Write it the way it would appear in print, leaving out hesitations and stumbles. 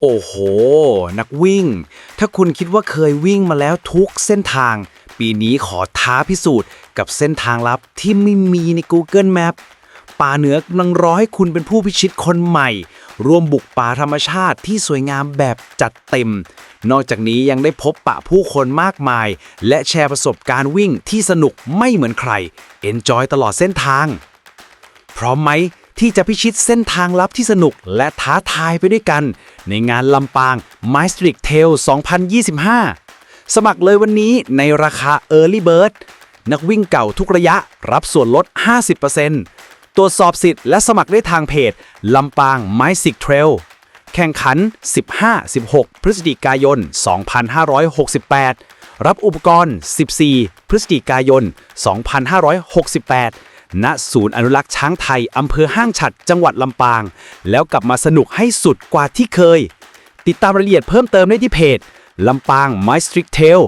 โอ้โห นักวิ่ง ถ้าคุณคิดว่าเคยวิ่งมาแล้วทุกเส้นทาง ปีนี้ขอท้าพิสูจน์กับเส้นทางลับที่ไม่มีใน Google Map ป่าเหนือกำลังรอให้คุณเป็นผู้พิชิตคนใหม่ ร่วมบุกป่าธรรมชาติที่สวยงามแบบจัดเต็ม นอกจากนี้ยังได้พบปะผู้คนมากมาย และแชร์ประสบการณ์วิ่งที่สนุกไม่เหมือนใคร Enjoy ตลอดเส้นทาง พร้อมไหมที่จะพิชิตเส้นทางลับที่สนุกและท้าทายไปด้วยกันในงานลำปาง Mysstic Trail 2025 สมัครเลยวันนี้ในราคา Early Bird นักวิ่งเก่าทุกระยะรับส่วนลด 50% ตรวจสอบสิทธิ์และสมัครได้ทางเพจลำปาง Mysstic Trail แข่งขัน 15-16 พฤศจิกายน 2568 รับอุปกรณ์ 14 พฤศจิกายน 2568 ณ ศูนย์อนุรักษ์ช้างไทย อำเภอห้างฉัตร จังหวัดลำปาง แล้วกลับมาสนุกให้สุดกว่าที่เคย ติดตามรายละเอียดเพิ่มเติมได้ที่เพจลำปาง Mysstic Trail